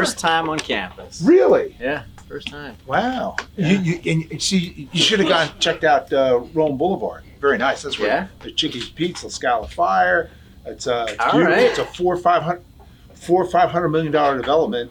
First time on campus. Really? Yeah, first time. Wow. Yeah. You see, you should have gone checked out Rome Boulevard. Very nice. That's where Yeah. the Chickies Pete's, La Scala Fire. It's All beautiful. right. It's a $400 or $500 million development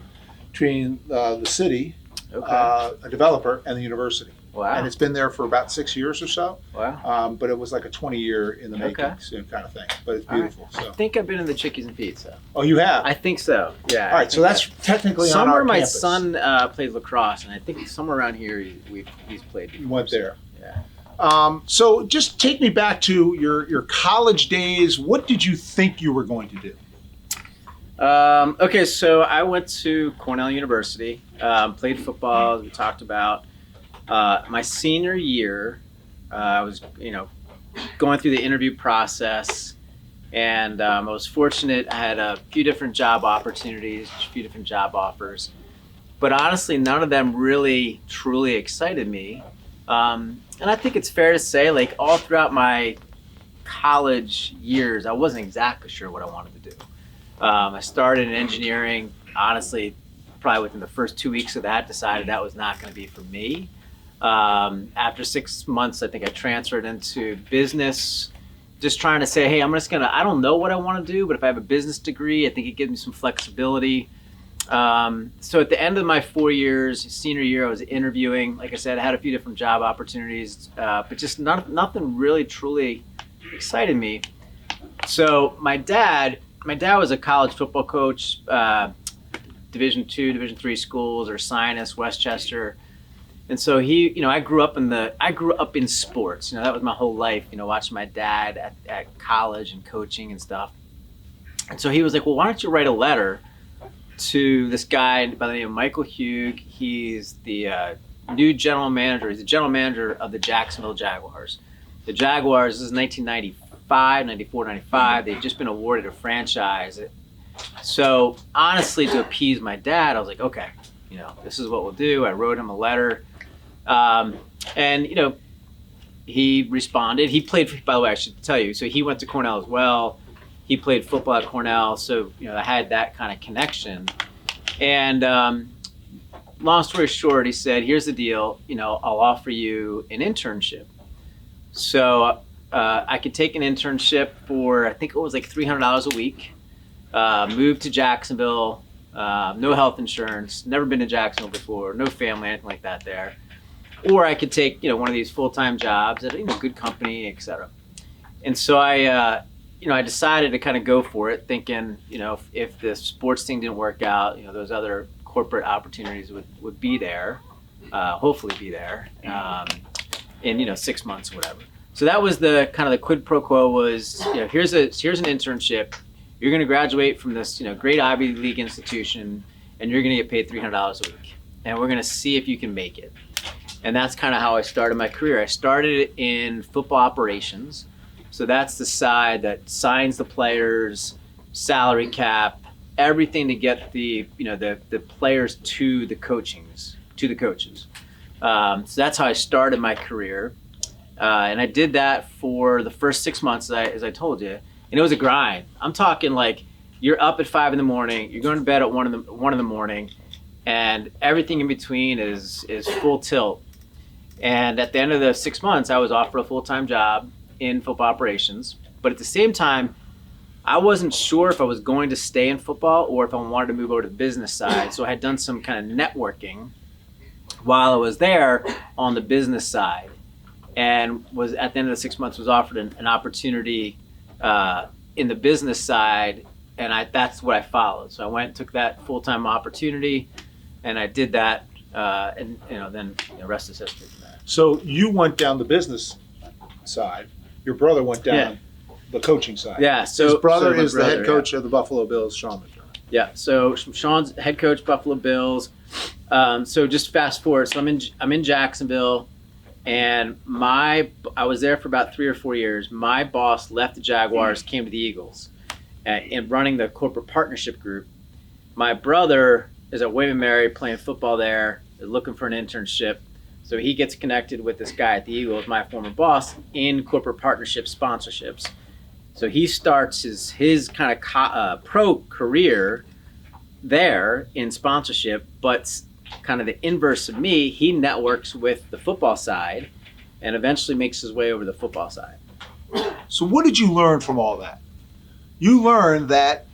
between the city, Okay. a developer, and the university. Wow. And it's been there for about 6 years or so. Wow. But it was like a 20-year in the making Okay. kind of thing. But it's All right. beautiful. I So. think I've been in the Chickies and Pete's. Oh, you have? I think so. Yeah. All right, so that's technically on somewhere our my campus. son played lacrosse, and I think somewhere around here he's played. You went there. Yeah. So just take me back to your college days. What did you think you were going to do? Okay, so I went to Cornell University, played football, as we talked about. My senior year, I was, going through the interview process, and I was fortunate. I had a few different job opportunities, a few different job offers, but honestly, none of them really, truly excited me. And I think it's fair to say, like, all throughout my college years, I wasn't exactly sure what I wanted to do. I started in engineering, honestly, probably within the first 2 weeks of that, decided that was not going to be for me. After 6 months, I think I transferred into business, just trying to say, hey, I don't know what I want to do, but if I have a business degree, I think it gives me some flexibility. So at the end of my 4 years, senior year, I was interviewing. Like I said, I had a few different job opportunities, but just nothing really truly excited me. So my dad was a college football coach, Division II, Division III schools, Ursinus, Westchester. And so I grew up in sports. That was my whole life, watching my dad at college and coaching and stuff. And so he was like, well, why don't you write a letter to this guy by the name of Michael Hugh. He's the new general manager. He's the general manager of the Jacksonville Jaguars. The Jaguars, this is 1995, 94, 95. They've just been awarded a franchise. So honestly, to appease my dad, I was like, okay, this is what we'll do. I wrote him a letter. And he responded. He played, by the way, I should tell you, so he went to Cornell as well. He played football at Cornell, so I had that kind of connection. And long story short, he said, here's the deal, I'll offer you an internship. So I could take an internship for, I think it was like $300 a week, move to Jacksonville, no health insurance, never been to Jacksonville before, no family, anything like that there. Or I could take, one of these full-time jobs at a good company, et cetera. And so I decided to kind of go for it, thinking, if the sports thing didn't work out, those other corporate opportunities would be there, hopefully be there, in 6 months or whatever. So that was the kind of the quid pro quo was, here's an internship. You're going to graduate from this, great Ivy League institution, and you're going to get paid $300 a week, and we're going to see if you can make it. And that's kind of how I started my career. I started in football operations. So that's the side that signs the players, salary cap, everything to get the players to the coaches. So that's how I started my career. And I did that for the first 6 months, as I told you. And it was a grind. I'm talking like you're up at 5 a.m, you're going to bed at 1 a.m, and everything in between is full tilt. And at the end of the 6 months, I was offered a full-time job in football operations. But at the same time, I wasn't sure if I was going to stay in football or if I wanted to move over to the business side. So I had done some kind of networking while I was there on the business side, and was at the end of the 6 months was offered an opportunity in the business side, and that's what I followed. So I went and took that full-time opportunity, and I did that, and then the rest is history from there. So you went down the business side. Your brother went down the coaching side. Yeah. So his brother my is the brother, head coach of the Buffalo Bills, Sean McDermott. Yeah. So Sean's head coach, Buffalo Bills. So just fast forward. So I'm in Jacksonville, and I was there for about 3 or 4 years. My boss left the Jaguars, came to the Eagles, and running the corporate partnership group. My brother is at William & Mary playing football there, looking for an internship. So he gets connected with this guy at the Eagles, my former boss, in corporate partnership sponsorships. So he starts his kind of pro career there in sponsorship, but kind of the inverse of me, he networks with the football side and eventually makes his way over the football side. So what did you learn from all that? You learned that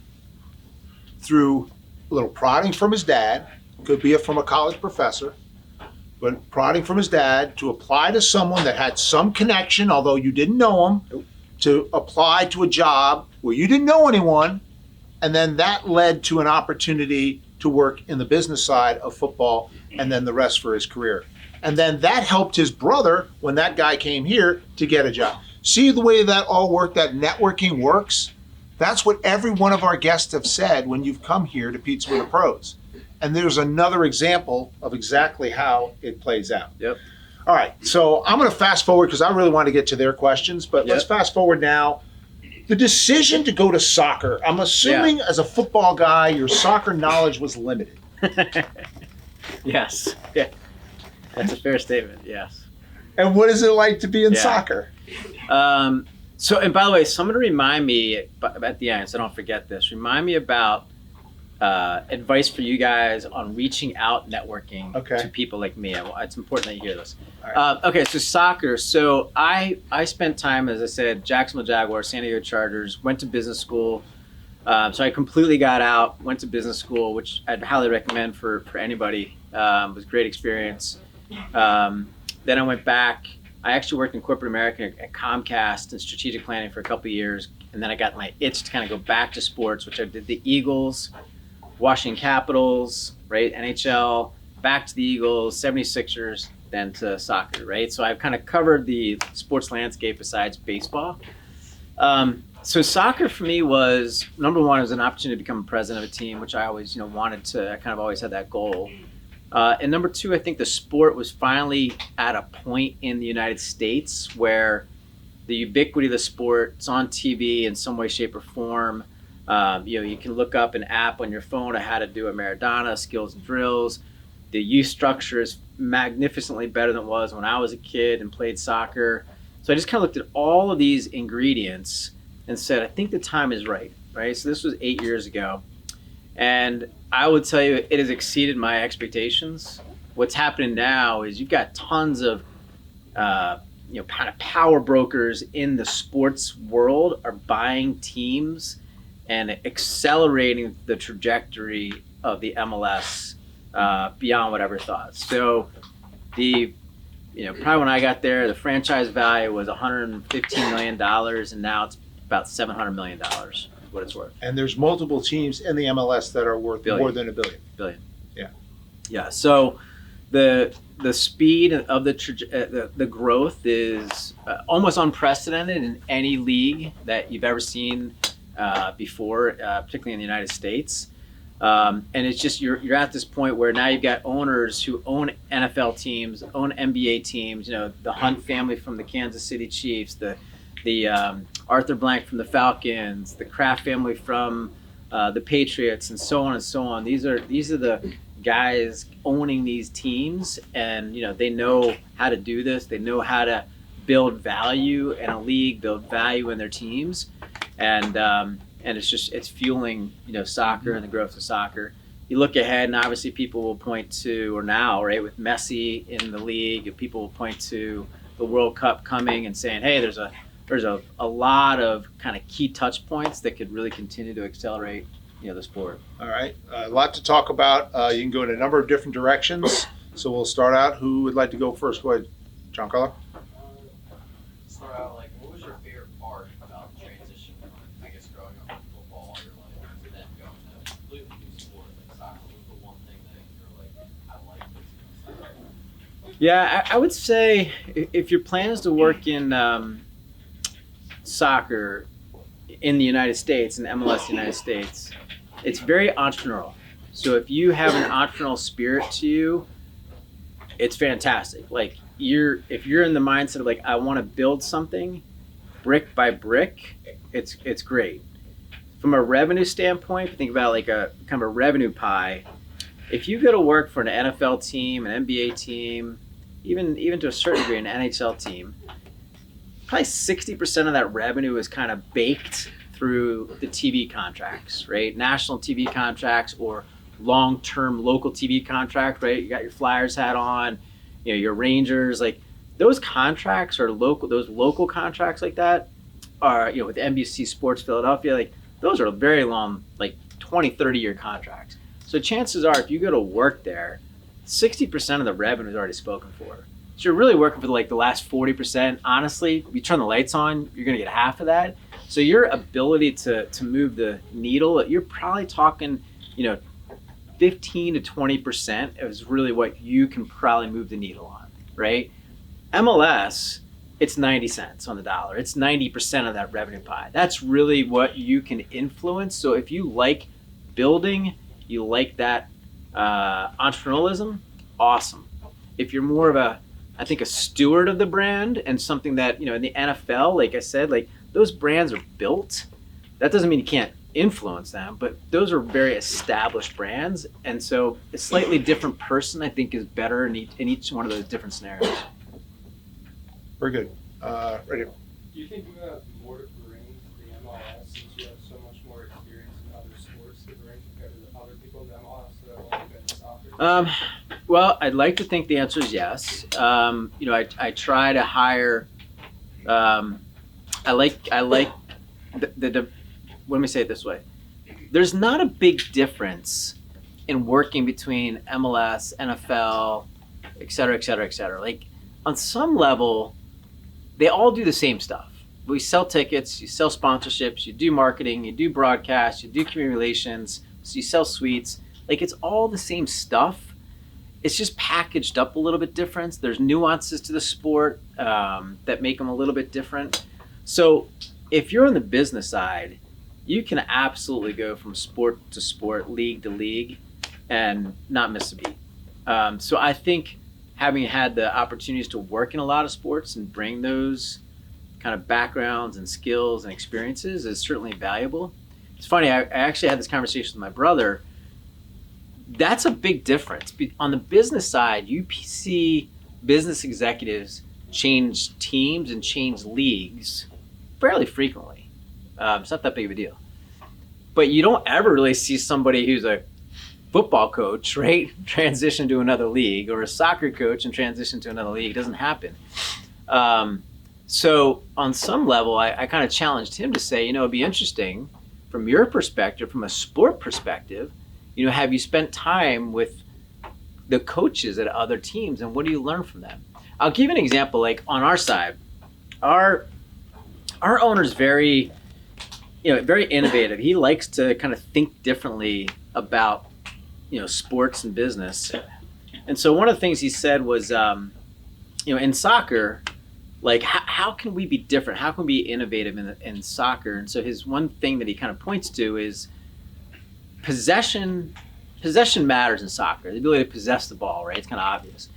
through a little prodding from his dad, could be from a college professor, but prodding from his dad to apply to someone that had some connection, although you didn't know him, to apply to a job where you didn't know anyone, and then that led to an opportunity to work in the business side of football, and then the rest for his career. And then that helped his brother, when that guy came here, to get a job. See the way that all worked, that networking works? That's what every one of our guests have said when you've come here to Pizza with the Pros. And there's another example of exactly how it plays out. Yep. All right, so I'm going to fast forward because I really want to get to their questions, but Yep. let's fast forward now. The decision to go to soccer, I'm assuming as a football guy, your soccer knowledge was limited. Yes. Yeah. That's a fair statement. Yes. And what is it like to be in Yeah. soccer? So, and by the way, someone to remind me at the end, so I don't forget this, remind me about advice for you guys on reaching out, networking to people like me. It's important that you hear this. All right. Okay, so soccer. So I spent time, as I said, Jacksonville Jaguars, San Diego Chargers, went to business school. So I completely got out, went to business school, which I'd highly recommend for anybody. It was a great experience. Then I went back. I actually worked in corporate America at Comcast and strategic planning for a couple of years. And then I got my itch to kind of go back to sports, which I did the Eagles, Washington Capitals, right? NHL, back to the Eagles, 76ers, then to soccer, right? So I've kind of covered the sports landscape besides baseball. So soccer for me was, number one, it was an opportunity to become president of a team, which I always, wanted to. I kind of always had that goal. And number two, I think the sport was finally at a point in the United States where the ubiquity of the sport, it's on TV in some way, shape, or form. You can look up an app on your phone on how to do a Maradona, skills and drills. The youth structure is magnificently better than it was when I was a kid and played soccer. So I just kind of looked at all of these ingredients and said, I think the time is right? So this was 8 years ago. And I would tell you, it has exceeded my expectations. What's happening now is you've got tons of, kind of power brokers in the sports world are buying teams and accelerating the trajectory of the MLS beyond what I ever thought. So probably when I got there, the franchise value was $115 million, and now it's about $700 million. What it's worth. And there's multiple teams in the MLS that are worth more than $1 billion. Yeah. So the speed of the growth is almost unprecedented in any league that you've ever seen before, particularly in the United States. And it's just you're at this point where now you've got owners who own NFL teams, own NBA teams. The Hunt family from the Kansas City Chiefs, the Arthur Blank from the Falcons, the Kraft family from the Patriots, and so on and so on. These are the guys owning these teams, and they know how to do this. They know how to build value in a league, build value in their teams, and it's fueling soccer and the growth of soccer. You look ahead, and obviously people will point to, or now, right, with Messi in the league, people will point to the World Cup coming and saying, hey, there's a lot of kind of key touch points that could really continue to accelerate the sport. All right, a lot to talk about. You can go in a number of different directions. So we'll start out. Who would like to go first? Go ahead, John Carlo. Start out, what was your favorite part about transition from, I guess, growing up with football all your life and then going to a completely new sport like soccer? What was the one thing that you're like, I like this about soccer? Yeah, I would say if your plan is to work in soccer in the United States, in MLS United States, it's very entrepreneurial. So if you have an entrepreneurial spirit to you, it's fantastic. If you're in the mindset of I want to build something brick by brick, it's great. From a revenue standpoint, if you think about a kind of a revenue pie, if you go to work for an NFL team, an NBA team, even to a certain degree an NHL team, probably 60% of that revenue is kind of baked through the TV contracts, right? National TV contracts or long-term local TV contract, right? You got your Flyers hat on, your Rangers, like those contracts are local. Those local contracts like that are, with NBC Sports Philadelphia, like those are very long, like 20, 30-year contracts. So chances are, if you go to work there, 60% of the revenue is already spoken for. So you're really working for the last 40%. Honestly, if you turn the lights on, you're going to get half of that. So your ability to move the needle, you're probably talking, 15 to 20% is really what you can probably move the needle on, right? MLS, it's 90 cents on the dollar. It's 90% of that revenue pie. That's really what you can influence. So if you like building, you like that entrepreneurialism, awesome. If you're more of a steward of the brand and something that, in the NFL, like I said, like those brands are built. That doesn't mean you can't influence them, but those are very established brands. And so a slightly different person, I think, is better in each one of those different scenarios. Very good. Right here. Do you think you have more to bring to the MLS since you have so much more experience in other sports to bring compared to the other people in the MLS that have only been in soccer? Well, I'd like to think the answer is yes. I try to hire. I like the. Let me say it this way: there's not a big difference in working between MLS, NFL, et cetera, et cetera, et cetera. Like on some level, they all do the same stuff. We sell tickets, you sell sponsorships, you do marketing, you do broadcast, you do community relations, so you sell suites. Like it's all the same stuff. It's just packaged up a little bit different. There's nuances to the sport that make them a little bit different. So if you're on the business side, you can absolutely go from sport to sport, league to league, and not miss a beat. So I think having had the opportunities to work in a lot of sports and bring those kind of backgrounds and skills and experiences is certainly valuable. It's funny, I actually had this conversation with my brother. That's a big difference. On the business side, you see business executives change teams and change leagues fairly frequently. It's not that big of a deal. But you don't ever really see somebody who's a football coach, right, transition to another league, or a soccer coach and transition to another league. It doesn't happen. So on some level, I kind of challenged him to say, it'd be interesting from your perspective, from a sport perspective, have you spent time with the coaches at other teams and what do you learn from them? I'll give you an example. Like on our side, our owner's very innovative. He likes to kind of think differently about, sports and business. And so one of the things he said was, in soccer, like how can we be different? How can we be innovative in soccer? And so his one thing that he kind of points to is possession matters in soccer. The ability to possess the ball, right? It's kind of obvious.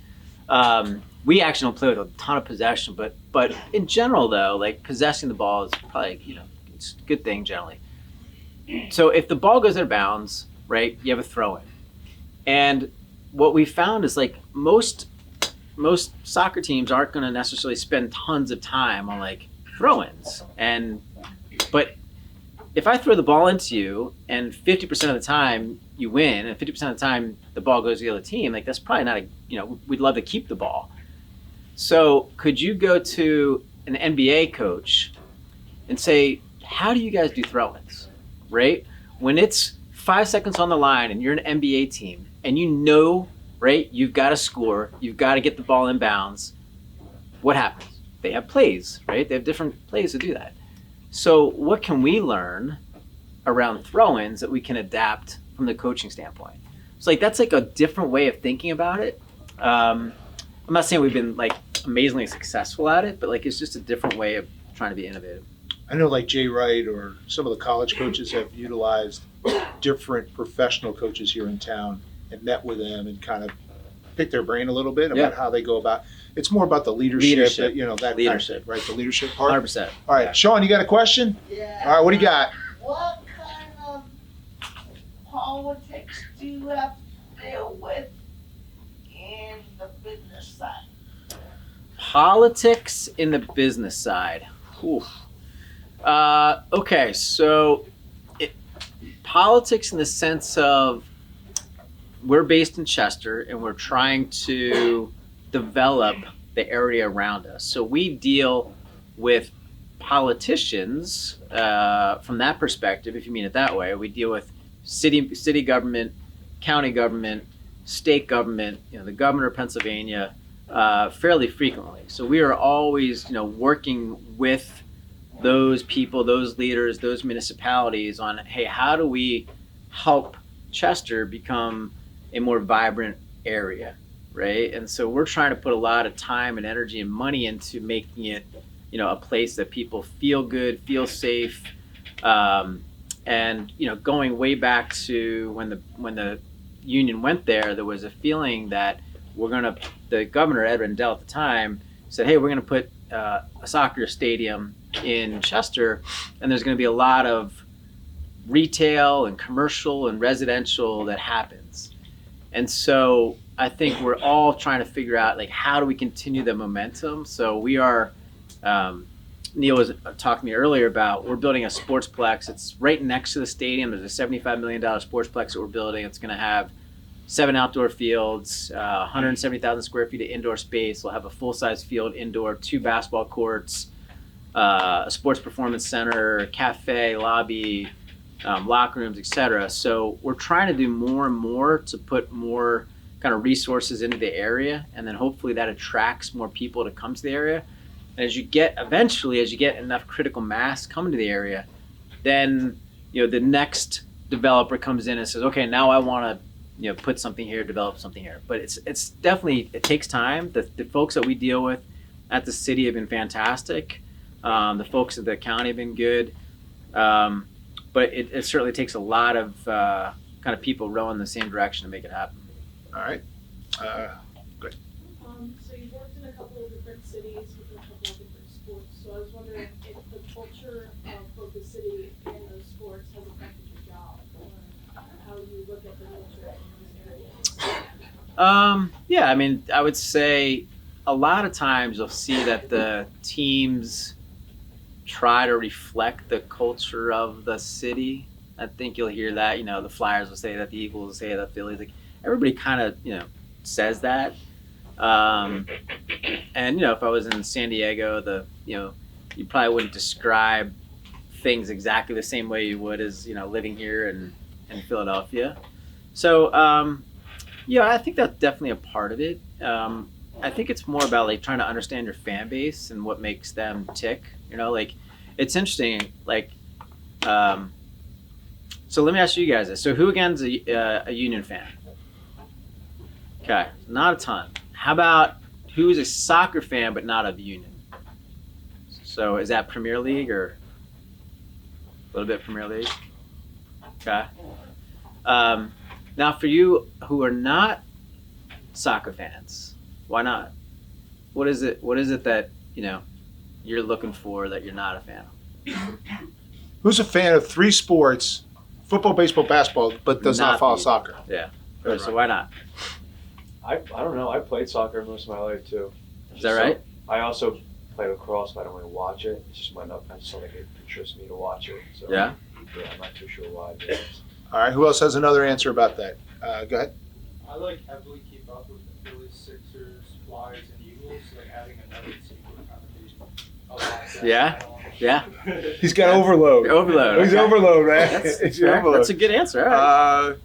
We actually don't play with a ton of possession, but in general though, like possessing the ball is probably, it's a good thing generally. So if the ball goes out of bounds, right, you have a throw in. And what we found is like most soccer teams aren't going to necessarily spend tons of time on like throw-ins. But if I throw the ball into you and 50% of the time you win and 50% of the time the ball goes to the other team, like that's probably not we'd love to keep the ball. So could you go to an NBA coach and say, how do you guys do throw-ins, right? When it's 5 seconds on the line and you're an NBA team and right, you've got to score, you've got to get the ball in bounds, what happens? They have plays, right? They have different plays to do that. So what can we learn around throw-ins that we can adapt from the coaching standpoint? So like that's like a different way of thinking about it. I'm not saying we've been like amazingly successful at it, but like it's just a different way of trying to be innovative. I know like Jay Wright or some of the college coaches have utilized different professional coaches here in town and met with them and kind of pick their brain a little bit about how they go about. It's more about the leadership. That leadership. Kind of thing, right? The leadership part. 100%. All right, Sean, you got a question? Yeah. All right, what do you got? What kind of politics do you have to deal with in the business side? Politics in the business side. Oof. Okay, so politics in the sense of we're based in Chester, and we're trying to develop the area around us. So we deal with politicians from that perspective, if you mean it that way. We deal with city government, county government, state government, the governor of Pennsylvania, fairly frequently. So we are always, working with those people, those leaders, those municipalities on, hey, how do we help Chester become a more vibrant area, right? And so we're trying to put a lot of time and energy and money into making it, a place that people feel good, feel safe, and going way back to when the union went there was a feeling that the governor, Ed Rendell at the time, said, hey, we're gonna put a soccer stadium in Chester, and there's gonna be a lot of retail and commercial and residential that happens. And so I think we're all trying to figure out, like, how do we continue the momentum? So we are, Neil was talking to me earlier about, we're building a sportsplex. It's right next to the stadium. There's a $75 million sportsplex that we're building. It's going to have 7 outdoor fields, 170,000 square feet of indoor space. We'll have a full-size field indoor, 2 basketball courts, a sports performance center, cafe, lobby, locker rooms, etc. So we're trying to do more and more to put more kind of resources into the area, and then hopefully that attracts more people to come to the area. And as you get enough critical mass coming to the area, then the next developer comes in and says, okay, now I want to put something here, develop something here. But it's definitely, it takes time. The folks that we deal with at the city have been fantastic. The folks at the county have been good. But it certainly takes a lot of kind of people rowing the same direction to make it happen. All right. Good. So you've worked in a couple of different cities with a couple of different sports. So I was wondering if the culture of both the city and those sports has affected your job, or how you look at the culture in those areas. Yeah, I mean, I would say a lot of times you'll see that the teams try to reflect the culture of the city. I think you'll hear that, the Flyers will say that, the Eagles will say that, Phillies, like everybody kind of, says that. And if I was in San Diego, you probably wouldn't describe things exactly the same way you would as, living here in Philadelphia. So, I think that's definitely a part of it. I think it's more about like trying to understand your fan base and what makes them tick. Like it's interesting. Like, so let me ask you guys this. So who again is a Union fan? Okay, not a ton. How about who is a soccer fan but not of Union? So is that Premier League or a little bit Premier League? Okay. Now for you who are not soccer fans, why not? What is it that you're looking for that you're not a fan of? Who's a fan of 3 sports, football, baseball, basketball, but does not follow the- soccer? Yeah. So why not? I don't know. I played soccer most of my life too. Is that right? I also play lacrosse, but I don't really watch it. It's just I just don't think it interests me to watch it. So Yeah. Yeah, I'm not too sure why. But All right. Who else has another answer about that? Go ahead. I heavily keep up with the Phillies, Sixers, Flyers, and Eagles. Adding another team would kind of be a lot better. Yeah? Yeah. He's got overload. Overload. He's okay. overload, man. That's He's fair. overload. That's a good answer. All right.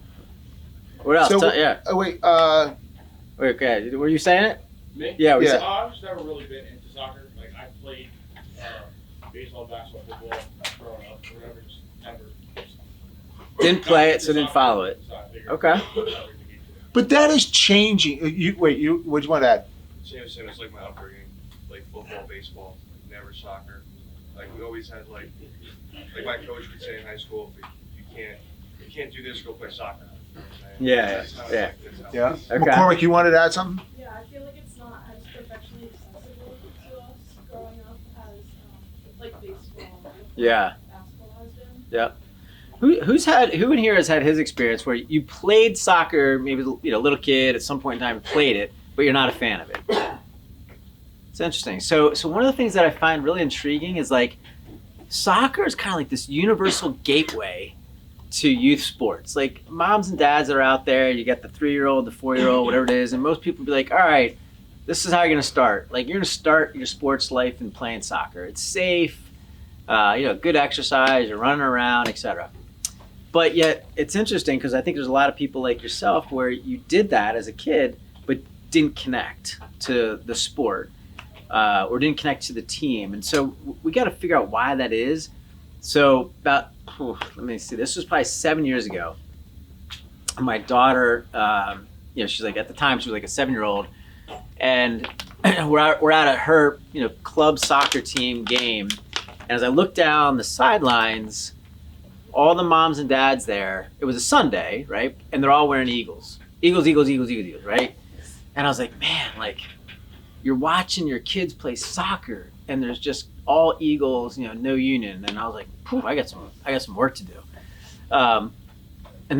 What else? so- Yeah. Wait. Wait, okay. Were you saying it? Me? Yeah. We Yeah. said- I've just never really been into soccer. Like I played baseball, basketball, football growing up, or whatever. Just never. Didn't play it, so didn't follow it. So I figured Okay. I would get into it. But that is changing. What do you want to add? same as like my upbringing, like football, baseball, never soccer. Like we always had like my coach would say in high school, if you can't do this, go play soccer. You know what I'm saying? Yeah, That's how yeah. that's how- Yeah. Okay. McCormick, you wanted to add something? Yeah, I feel like it's not as professionally accessible to us growing up as like baseball, Yeah. basketball has been. Yep. Who in here has had his experience where you played soccer, maybe little kid at some point in time played it, but you're not a fan of it? It's interesting. So one of the things that I find really intriguing is like soccer is kind of like this universal gateway to youth sports. Like moms and dads that are out there, you got the 3-year-old, the 4-year-old, whatever it is, and most people be like, all right, this is how you're gonna start. Like you're gonna start your sports life in playing soccer. It's safe, good exercise, you're running around, etc. But yet it's interesting because I think there's a lot of people like yourself where you did that as a kid, but didn't connect to the sport or didn't connect to the team. And so we got to figure out why that is. So let me see, this was probably 7 years ago. My daughter, she's like, at the time she was like a 7-year-old, and we're out at her, club soccer team game. And as I looked down the sidelines, all the moms and dads there, it was a Sunday, right? And they're all wearing Eagles, right? And I was like, man, like you're watching your kids play soccer and there's just all Eagles, no Union. And I was like, poof, I got some work to do. And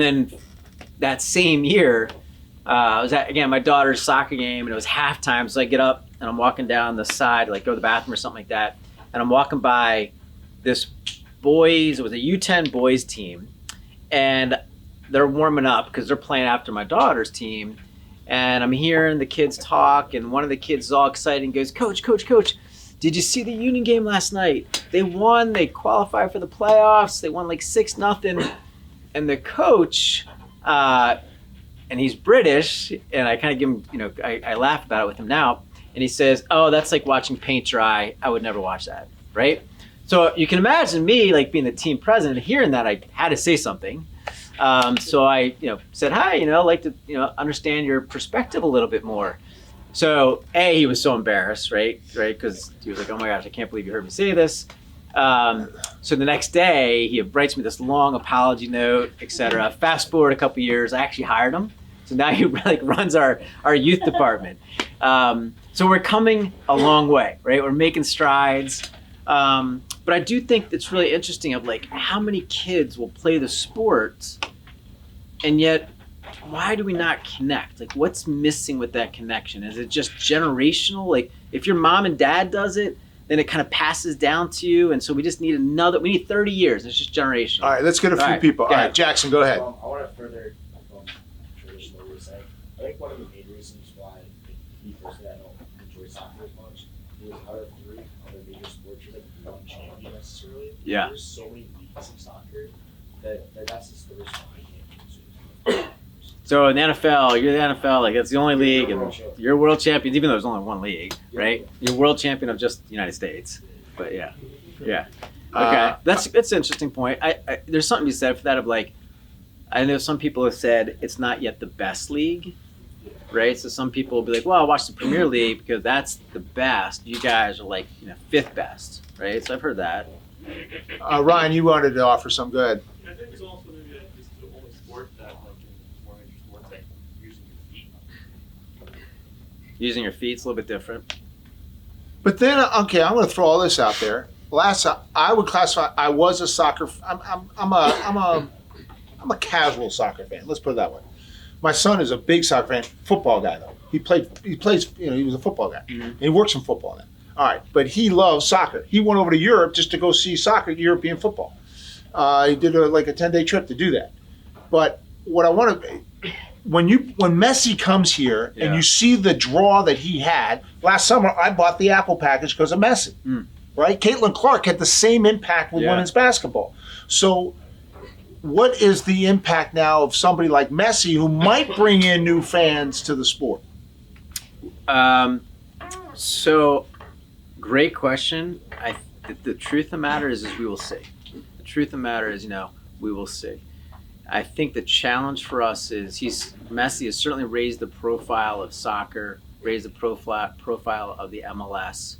then that same year, I was at, again, my daughter's soccer game, and it was halftime. So I get up and I'm walking down the side, like go to the bathroom or something like that. And I'm walking by this it was a U10 boys team, and they're warming up because they're playing after my daughter's team. And I'm hearing the kids talk, and one of the kids is all excited and goes, Coach, did you see the Union game last night? They won, they qualified for the playoffs, they won like 6-0. And the coach, and he's British, and I kind of give him, I laugh about it with him now, and he says, oh, that's like watching paint dry. I would never watch that, right? So you can imagine me like being the team president, hearing that I had to say something. So I, said, hi, I'd like to, understand your perspective a little bit more. So he was so embarrassed, right? Because he was like, oh my gosh, I can't believe you heard me say this. So the next day he writes me this long apology note, etc. Fast forward a couple years, I actually hired him. So now he like runs our youth department. So we're coming a long way, right? We're making strides. But I do think it's really interesting of like how many kids will play the sports, and yet why do we not connect? Like what's missing with that connection? Is it just generational? Like if your mom and dad does it, then it kind of passes down to you, and so we just need we need 30 years. It's just generational. All right, let's get a few people. All right, Jackson, go ahead. I want to further traditional roots. I think one of the main reasons why me personally I don't enjoy soccer as much is out of 3 other major sports, you're like one champion necessarily. Yeah. There's so many leagues of soccer that's just the reason why I can't consume. So in the NFL, you're the NFL, like it's the only league, and you're world champions, even though there's only one league, right? You're world champion of just the United States. But yeah. Okay, that's an interesting point. I there's something to be said for that of like, I know some people have said it's not yet the best league, right? So some people will be like, well, I'll watch the Premier League because that's the best. You guys are like 5th best, right? So I've heard that. Ryan, you wanted to offer some. Go ahead. I think it's also maybe like it's the only sport that like in more major sports like using your feet. Using your feet's a little bit different. But then, okay, I'm going to throw all this out there. I would classify. I was a soccer. I'm a casual soccer fan. Let's put it that way. My son is a big soccer fan. Football guy though. He plays. He was a football guy. Mm-hmm. And he works in football now. All right, but he loves soccer. He went over to Europe just to go see soccer, European football. He did a 10-day trip to do that. But what I want to, when Messi comes here and you see the draw that he had last summer, I bought the Apple package because of Messi. Right? Caitlin Clark had the same impact with women's basketball. So, what is the impact now of somebody like Messi who might bring in new fans to the sport? So, great question. The truth of the matter is we will see. The truth of the matter is, we will see. I think the challenge for us is Messi has certainly raised the profile of soccer, raised the profile of the MLS,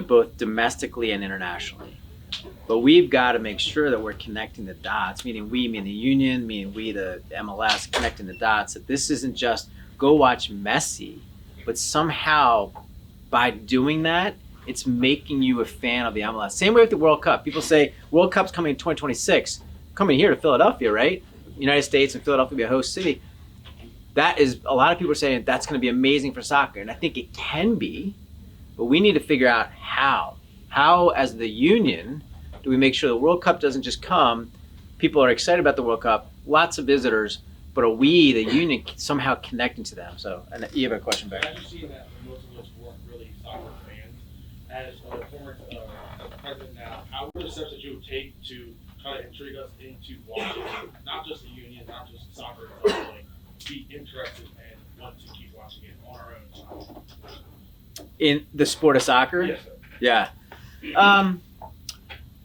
both domestically and internationally. But we've got to make sure that we're connecting the dots, meaning the union, meaning we, the MLS, connecting the dots, that this isn't just go watch Messi, but somehow by doing that, it's making you a fan of the MLS. Same way with the World Cup. People say World Cup's coming in 2026, coming here to Philadelphia, right? United States and Philadelphia will be a host city. That is, a lot of people are saying that's going to be amazing for soccer, and I think it can be, but we need to figure out how as the union do we make sure the World Cup doesn't just come, people are excited about the World Cup, lots of visitors, but are we, the union, somehow connecting to them? So, and you have a question back. I've just seen that most of us weren't really soccer fans. As a former president now, how were the steps that you would take to kind of intrigue us into watching not just the union, not just soccer, but like be interested and want to keep watching it on our own time? In the sport of soccer? Yes, sir. Yeah.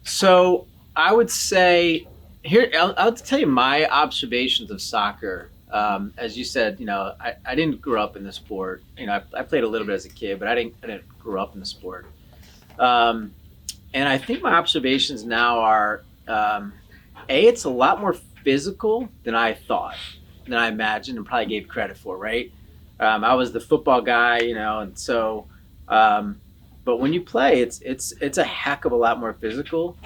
So I would say here, I'll tell you my observations of soccer. As you said, I didn't grow up in the sport. I played a little bit as a kid, but I didn't grow up in the sport. And I think my observations now are, it's a lot more physical than I thought, than I imagined and probably gave credit for, right? I was the football guy, and so, but when you play, it's a heck of a lot more physical.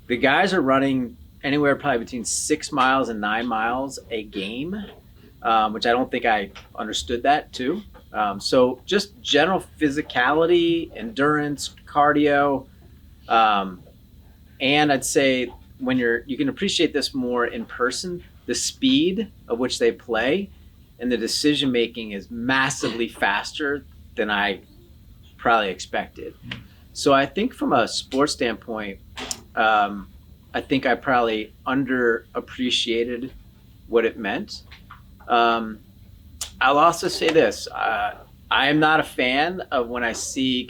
The guys are running anywhere probably between 6 miles and 9 miles a game, which I don't think I understood that too. So just general physicality, endurance, cardio, and I'd say when you can appreciate this more in person, the speed of which they play and the decision making is massively faster than I probably expected. So I think from a sports standpoint, I think I probably underappreciated what it meant. I'll also say this. I am not a fan of when I see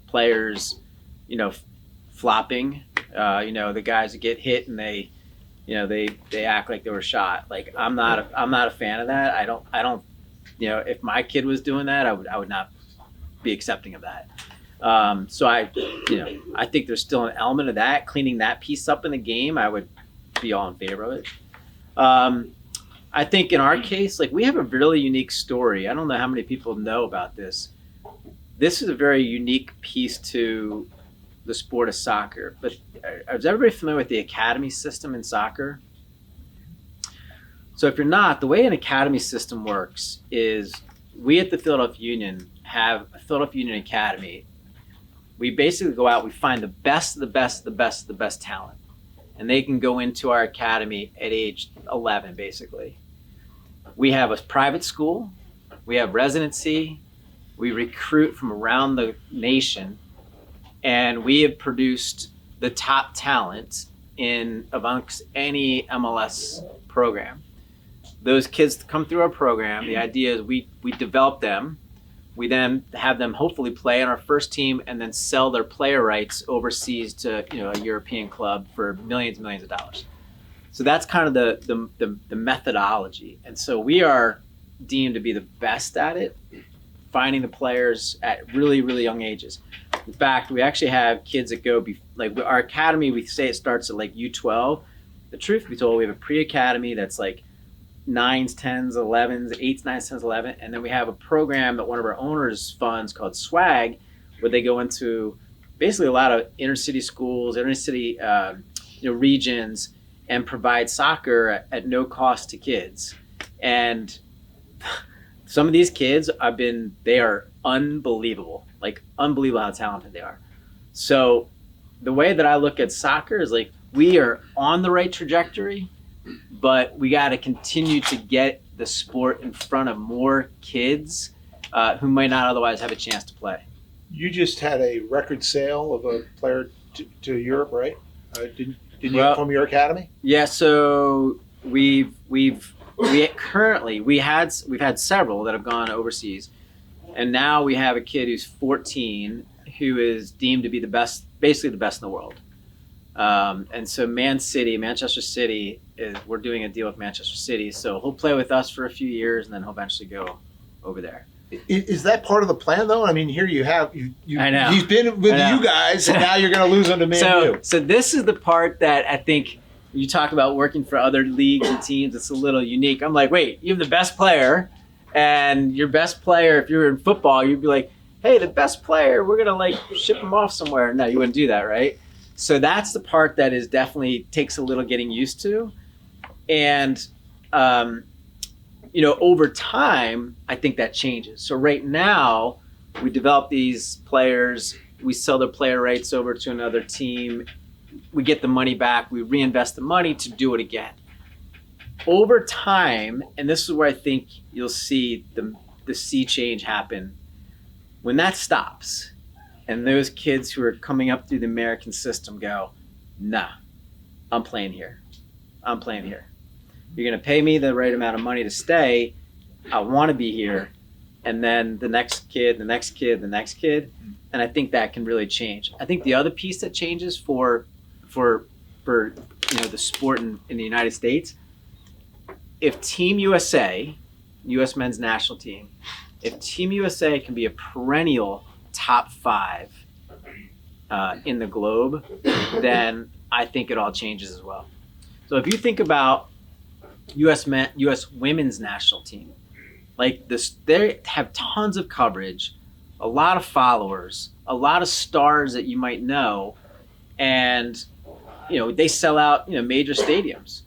players, flopping, the guys that get hit and they act like they were shot. Like I'm not a fan of that. I don't, if my kid was doing that, I would not be accepting of that. So I think there's still an element of that, cleaning that piece up in the game. I would be all in favor of it. I think in our case, like we have a really unique story. I don't know how many people know about this. This is a very unique piece to the sport of soccer. But is everybody familiar with the academy system in soccer? So if you're not, the way an academy system works is we at the Philadelphia Union have a Philadelphia Union Academy. We basically go out, we find the best talent. And they can go into our academy at age 11, basically. We have a private school, we have residency, we recruit from around the nation, and we have produced the top talent amongst any MLS program. Those kids come through our program. The idea is we develop them. We then have them hopefully play on our first team and then sell their player rights overseas to a European club for millions and millions of dollars. So that's kind of the methodology. And so we are deemed to be the best at it, finding the players at really, really young ages. In fact, we actually have kids that go, our academy, we say it starts at like U12. The truth be told, we have a pre-academy that's like 9s, 10s, 11s, 8s, 9s, 10s, 11, and then we have a program that one of our owners funds called Swag, where they go into basically a lot of inner city schools, inner city regions, and provide soccer at no cost to kids. And some of these kids they are unbelievable, like unbelievable how talented they are. So the way that I look at soccer is like we are on the right trajectory, but we got to continue to get the sport in front of more kids who might not otherwise have a chance to play. You just had a record sale of a player to Europe, right? Didn't you from your academy? Yeah. So we've had several that have gone overseas, and now we have a kid who's 14 who is deemed to be basically the best in the world. And so Manchester City, we're doing a deal with Manchester City. So he'll play with us for a few years and then he'll eventually go over there. Is that part of the plan though? I mean, here you have, I know. he's been with you guys and now you're going to lose him to Man U. So this is the part that I think you talk about working for other leagues and teams. It's a little unique. I'm like, wait, you have the best player, and your best player, if you're in football, you'd be like, hey, the best player, we're going to ship him off somewhere. No, you wouldn't do that, right? So that's the part that is definitely takes a little getting used to. And, over time, I think that changes. So right now, we develop these players we sell the player rights over to another team, we get the money back, we reinvest the money to do it again. Over time, and this is where I think you'll see the sea change happen, when that stops and those kids who are coming up through the American system go, nah, I'm playing here. I'm playing here. You're going to pay me the right amount of money to stay. I want to be here. And then the next kid, the next kid, the next kid. And I think that can really change. I think the other piece that changes for the sport in the United States, if Team USA, U.S. men's national team, if Team USA can be a perennial top 5 in the globe, then I think it all changes as well. So if you think about U.S. women's national team, like this, they have tons of coverage, a lot of followers, a lot of stars that you might know, and they sell out major stadiums.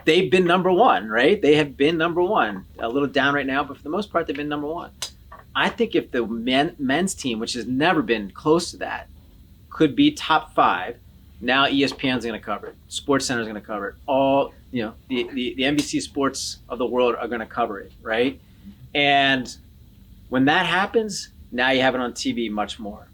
They've been number one, right? They have been number one. A little down right now, but for the most part, they've been number one. I think if the men's team, which has never been close to that, could be top 5, now ESPN's going to cover it. SportsCenter's going to cover it. All the NBC Sports of the world are going to cover it, right? And when that happens, now you have it on TV much more.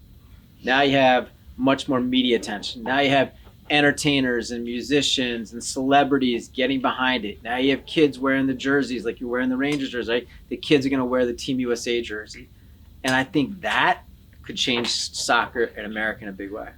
Now you have much more media attention. Now you have entertainers and musicians and celebrities getting behind it. Now you have kids wearing the jerseys like you're wearing the Rangers jersey, right? The kids are going to wear the Team USA jersey. And I think that could change soccer in America in a big way.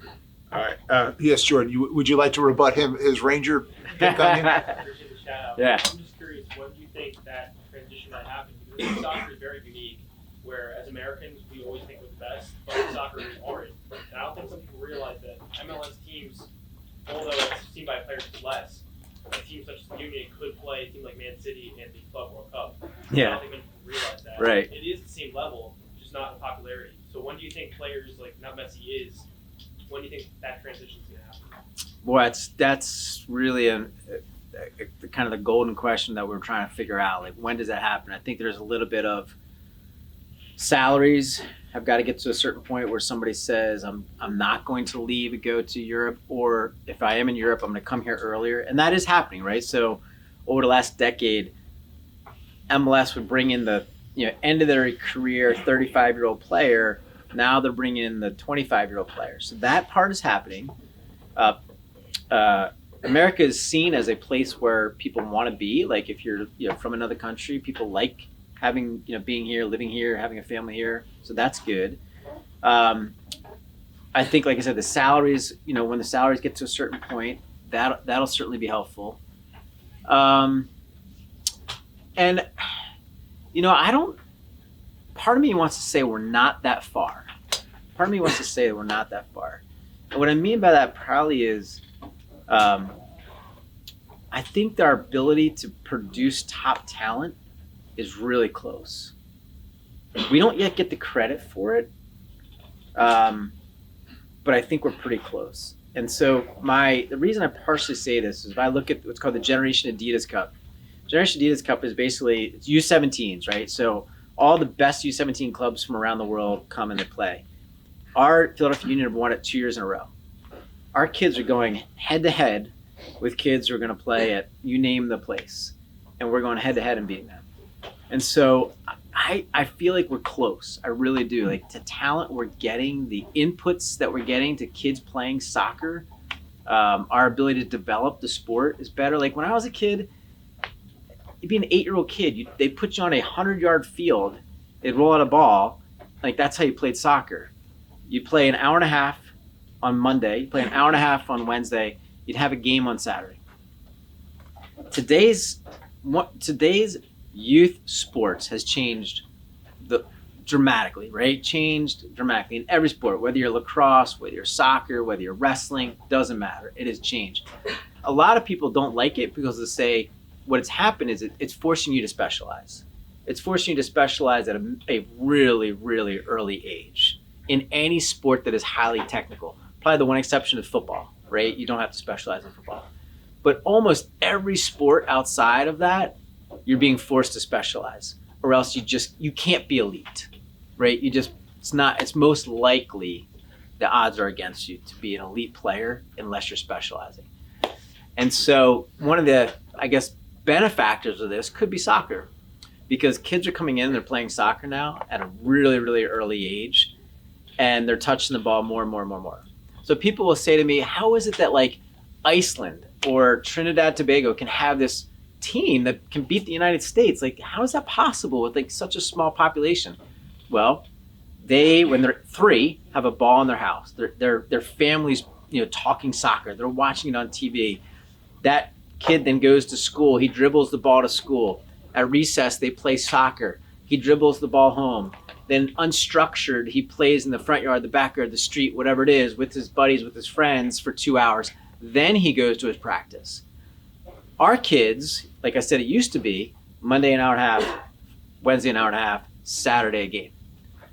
All right. Yes, Jordan, would you like to rebut his Ranger pick on you? Appreciate the shout out. Yeah. I'm just curious, when do you think that transition might happen? Because soccer is very unique, where as Americans, we always think we're the best, but soccer aren't. And I don't think some people realize that MLS teams, although it's seen by players less, a team such as the Union could play a team like Man City in the Club World Cup. I Yeah. don't think many people realize that. Right. It is the same level, just not in popularity. So when do you think players like, not Messi is, when do you think that transition is going to happen? Boy, that's really a kind of the golden question that we're trying to figure out. Like, when does that happen? I think there's a little bit of salaries have got to get to a certain point where somebody says, I'm not going to leave and go to Europe, or if I am in Europe, I'm going to come here earlier. And that is happening, right? So over the last decade, MLS would bring in the end of their career 35-year-old player. Now they're bringing in the 25-year-old player. So that part is happening. America is seen as a place where people want to be. Like if you're from another country, people like having being here, living here, having a family here. So that's good. I think, like I said, the salaries. When the salaries get to a certain point, that'll certainly be helpful. And I don't. Part of me wants to say we're not that far. Part of me wants to say that we're not that far. And what I mean by that probably is, I think our ability to produce top talent is really close. We don't yet get the credit for it, but I think we're pretty close. And so the reason I partially say this is if I look at what's called the Generation Adidas Cup. Generation Adidas Cup is basically it's U17s, right? So all the best U17 clubs from around the world come and they play. Our Philadelphia Union have won it 2 years in a row. Our kids are going head to head with kids who are going to play at you name the place, and we're going head to head and beating them. And so I feel like we're close. I really do. Like the talent we're getting, the inputs that we're getting to kids playing soccer, our ability to develop the sport is better. Like when I was a kid, you'd be an 8-year-old kid. They put you on a 100-yard field. They'd roll out a ball. Like that's how you played soccer. You'd play an hour and a half on Monday. You'd play an hour and a half on Wednesday. You'd have a game on Saturday. Today's youth sports has changed dramatically, right? Changed dramatically in every sport, whether you're lacrosse, whether you're soccer, whether you're wrestling, doesn't matter. It has changed. A lot of people don't like it because they say what's happened is it's forcing you to specialize. It's forcing you to specialize at a really, really early age in any sport that is highly technical. Probably the one exception is football, right? You don't have to specialize in football. But almost every sport outside of that, you're being forced to specialize, or else you can't be elite, right? You just it's most likely the odds are against you to be an elite player unless you're specializing. And so one of the, I guess, benefactors of this could be soccer, because kids are coming in, they're playing soccer now at a really, really early age, and they're touching the ball more and more and more and more. So people will say to me, how is it that like Iceland or Trinidad Tobago can have this team that can beat the United States? Like, how is that possible with like such a small population? Well, they, when they're 3, have a ball in their house. Their families, talking soccer. They're watching it on TV. That kid then goes to school. He dribbles the ball to school. At recess, they play soccer. He dribbles the ball home. Then unstructured, he plays in the front yard, the backyard, the street, whatever it is, with his buddies, with his friends for 2 hours. Then he goes to his practice. Our kids, like I said, it used to be Monday an hour and a half, Wednesday an hour and a half, Saturday a game.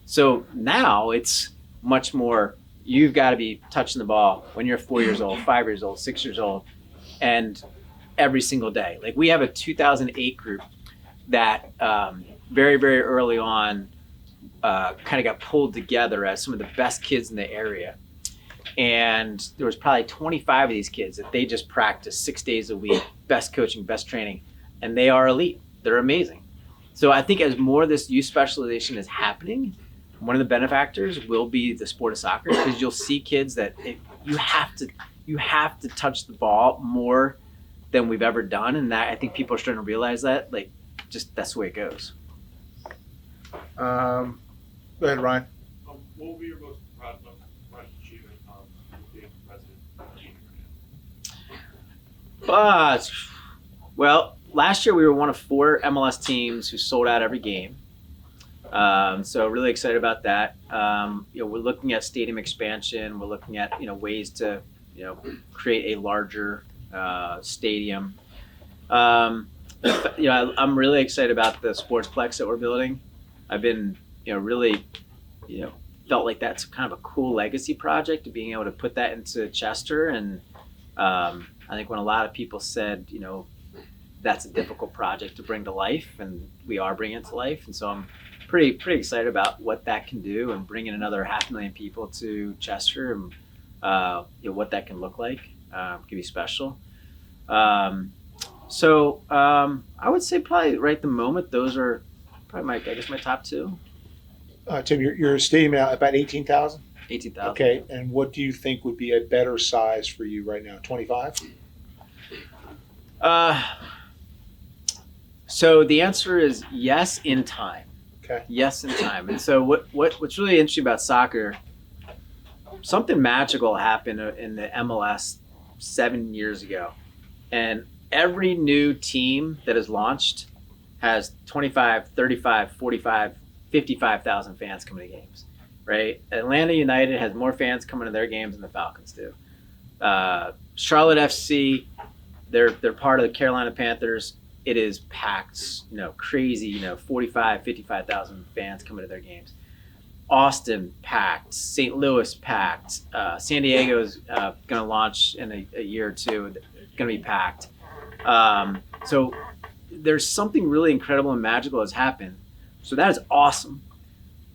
So now it's much more, you've got to be touching the ball when you're 4 years old, 5 years old, 6 years old, and every single day. Like we have a 2008 group that very, very early on kind of got pulled together as some of the best kids in the area. And there was probably 25 of these kids that they just practiced 6 days a week, best coaching, best training, and they are elite. They're amazing. So I think as more of this youth specialization is happening, one of the benefactors will be the sport of soccer, because you'll see kids that you have to touch the ball more than we've ever done, and that I think people are starting to realize that, like, just that's the way it goes. Go ahead, Ryan. What will be your most proud achievement being president of the team right now? But, well, last year we were one of 4 MLS teams who sold out every game. So really excited about that. We're looking at stadium expansion. We're looking at ways to create a larger stadium. I'm really excited about the sportsplex that we're building. I've been really felt like that's kind of a cool legacy project, being able to put that into Chester. And I think when a lot of people said that's a difficult project to bring to life, and we are bringing it to life, and so I'm pretty excited about what that can do, and bringing another 500,000 people to Chester, and what that can look like. Can be special. So I would say probably right at the moment those are probably my top 2. Tim, your stadium now about 18,000. 18,000. Okay, and what do you think would be a better size for you right now? 25. So the answer is yes, in time. Okay. Yes, in time. And so what's really interesting about soccer, something magical happened in the MLS 7 years ago. And every new team that is launched has 25, 35, 45, 55,000 fans coming to games, right? Atlanta United has more fans coming to their games than the Falcons do. Charlotte FC, they're part of the Carolina Panthers. It is packed, crazy, 45, 55,000 fans coming to their games. Austin, packed. St. Louis, packed. San Diego's going to launch in a year or two. It's going to be packed. So there's something really incredible and magical has happened. So that is awesome.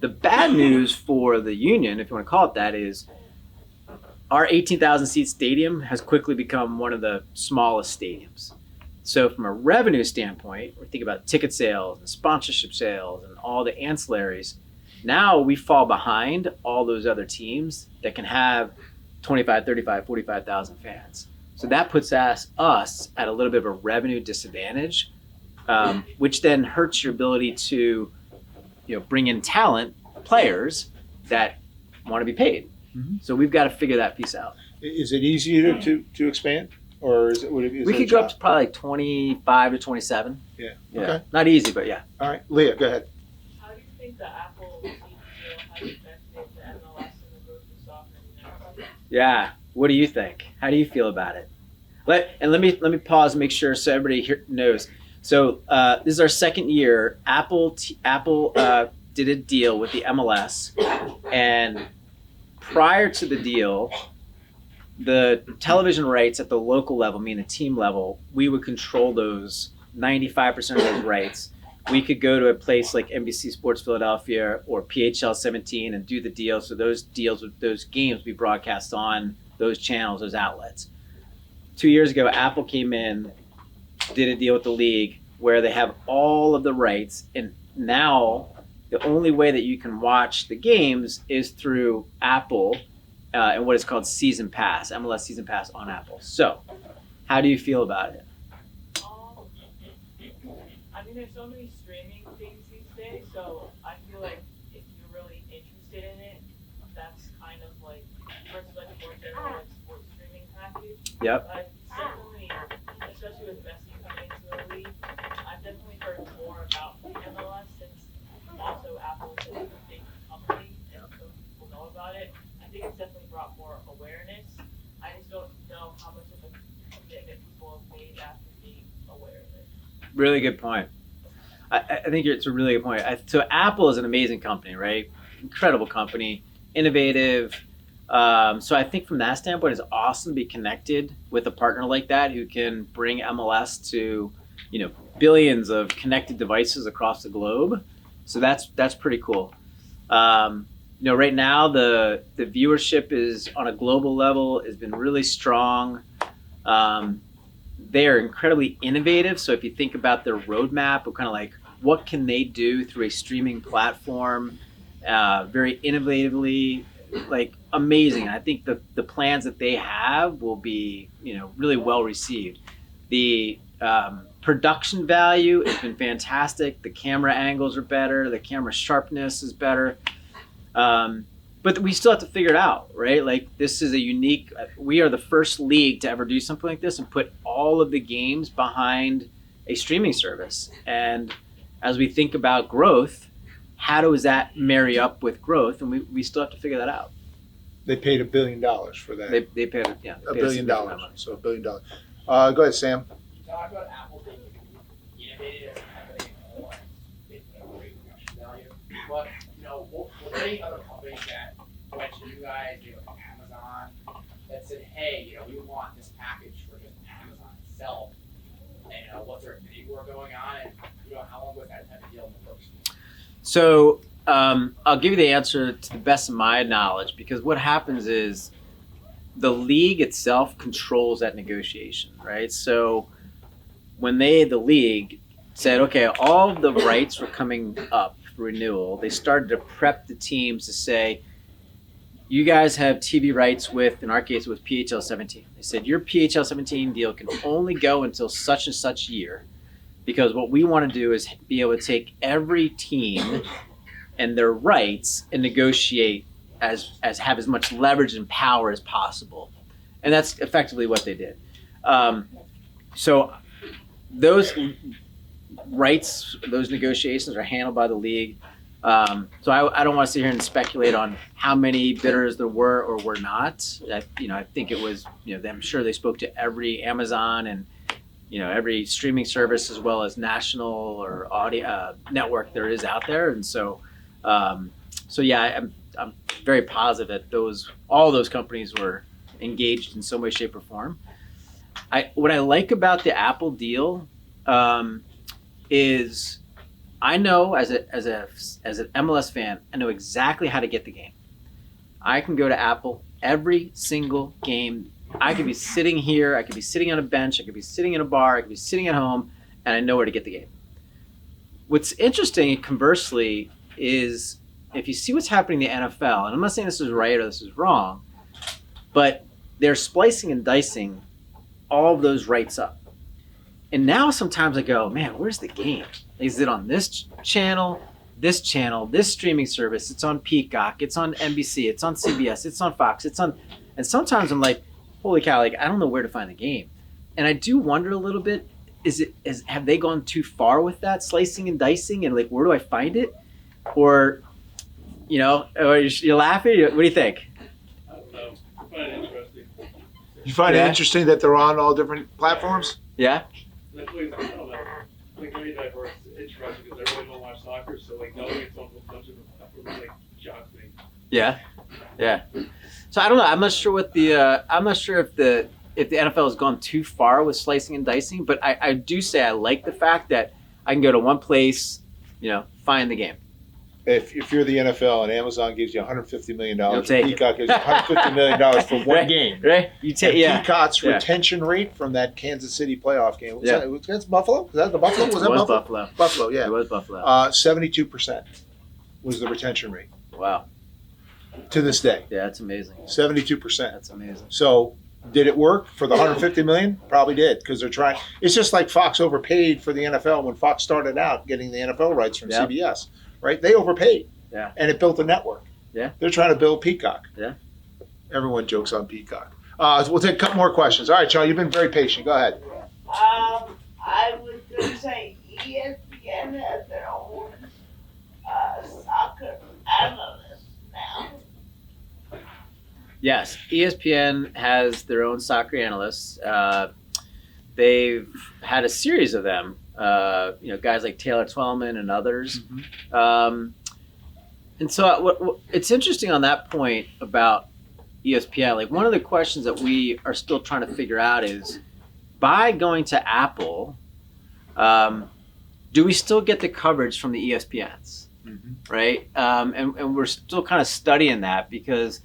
The bad news for the Union, if you want to call it that, is our 18,000 seat stadium has quickly become one of the smallest stadiums. So from a revenue standpoint, we're thinking about ticket sales and sponsorship sales and all the ancillaries. Now we fall behind all those other teams that can have 25, 35, 45,000 fans. So that puts us at a little bit of a revenue disadvantage, which then hurts your ability to bring in talent, players that want to be paid. Mm-hmm. So we've got to figure that piece out. Is it easier to expand? Or we could go up to probably 25 to 27. Yeah. Yeah. Okay. Not easy, but yeah. All right. Leah, go ahead. How do you think the Apple TV deal has affected the MLS and the growth of soccer in the United States? Yeah. What do you think? How do you feel about it? Let me pause and make sure so everybody here knows. So this is our second year. Apple did a deal with the MLS, and prior to the deal, the television rights at the local level, meaning the team level, we would control those 95% of those rights. we could go to a place like NBC Sports Philadelphia or PHL 17 and do the deal. So those deals with those games be broadcast on those channels, those outlets. 2 years ago, Apple came in, did a deal with the league where they have all of the rights, and now the only way that you can watch the games is through Apple and what is called Season Pass, MLS Season Pass on Apple. So, how do you feel about it? I mean, there's so many streaming things these days, so I feel like if you're really interested in it, that's kind of like versus like a more general like sports streaming package. Yep. I've definitely, especially with Messi coming into the league, I've definitely heard more about MLS since also Apple is a big company and so people know about it. I think it's definitely brought more awareness. I just don't know how much of a commitment people have made after being aware of it. Really good point. I think it's a really good point. So Apple is an amazing company, right? Incredible company, innovative. So I think from that standpoint, it's awesome to be connected with a partner like that who can bring MLS to, billions of connected devices across the globe. So that's pretty cool. Right now the viewership is on a global level has been really strong. They are incredibly innovative. So if you think about their roadmap of kind of like what can they do through a streaming platform, very innovatively, like amazing. I think the plans that they have will be, really well received. The production value has been fantastic. The camera angles are better. The camera sharpness is better. But we still have to figure it out, right? Like this is a unique, we are the first league to ever do something like this and put all of the games behind a streaming service. And as we think about growth, how does that marry up with growth? And we still have to figure that out. They paid $1 billion for that. They paid, yeah. $1 billion. So $1 billion. Go ahead, Sam. You talk about Apple being innovative as a company and making a great production value, but were there any other companies that went to you guys, like Amazon, that said, hey, we want this package for just Amazon itself, and what's their bidding war going on, and how long was that type of deal in the works? So I'll give you the answer to the best of my knowledge, because what happens is the league itself controls that negotiation, right? So when the league said, okay, all of the rights were coming up for renewal, they started to prep the teams to say, you guys have TV rights with, in our case, with PHL 17. They said, your PHL 17 deal can only go until such and such year, because what we want to do is be able to take every team and their rights and negotiate as have as much leverage and power as possible. And that's effectively what they did. So those rights, those negotiations are handled by the league. So I don't want to sit here and speculate on how many bidders there were or were not. I think it was, I'm sure they spoke to every Amazon and, every streaming service as well as national or audio network there is out there. And so yeah, I'm very positive that all those companies were engaged in some way, shape, or form. What I like about the Apple deal is I know as an MLS fan, I know exactly how to get the game. I can go to Apple every single game. I could be sitting here, I could be sitting on a bench, I could be sitting in a bar, I could be sitting at home, and I know where to get the game. What's interesting, conversely, is if you see what's happening in the NFL, and I'm not saying this is right or this is wrong, but they're splicing and dicing all of those rights up. And now sometimes I go, man, where's the game? Is it on this channel, this streaming service? It's on Peacock, it's on NBC, it's on CBS, it's on Fox, and sometimes I'm like, holy cow, like I don't know where to find the game. And I do wonder a little bit, have they gone too far with that slicing and dicing and like, where do I find it? Or, you're laughing? What do you think? I don't know. I find it interesting. You find it interesting that they're on all different platforms? Yeah? Like very diverse. It's interesting because I really don't watch soccer, so knowing it's on a bunch of different shocks me. Yeah. So I don't know. I'm not sure if the NFL has gone too far with slicing and dicing, but I do say I like the fact that I can go to one place, find the game. If you're the NFL and Amazon gives you $150 million, You'll take it. Peacock gives you $150 million for one Right, game. Right? You take And Peacock's Yeah. retention rate from that Kansas City playoff game was Yeah. that against Buffalo? Was that the Buffalo? Was It that was Buffalo? Buffalo. Buffalo, It yeah. was Buffalo. 72% was the retention rate Wow. to this day. Yeah, that's amazing. 72%. That's amazing. So did it work for the $150 million? Probably did, because they're trying. It's just like Fox overpaid for the NFL when Fox started out getting the NFL rights from Yeah. CBS, right? They overpaid. Yeah. And it built a network. Yeah. They're trying to build Peacock. Yeah. Everyone jokes on Peacock. So we'll take a couple more questions. All right, Sean, you've been very patient. Go ahead. I was gonna say ESPN has their own soccer analyst now. Yes, ESPN has their own soccer analysts. They've had a series of them. Guys like Taylor Twellman and others. And so what it's interesting on that point about ESPN. Like one of the questions that we are still trying to figure out is, by going to Apple, do we still get the coverage from the ESPNs, right? And we're still kind of studying that because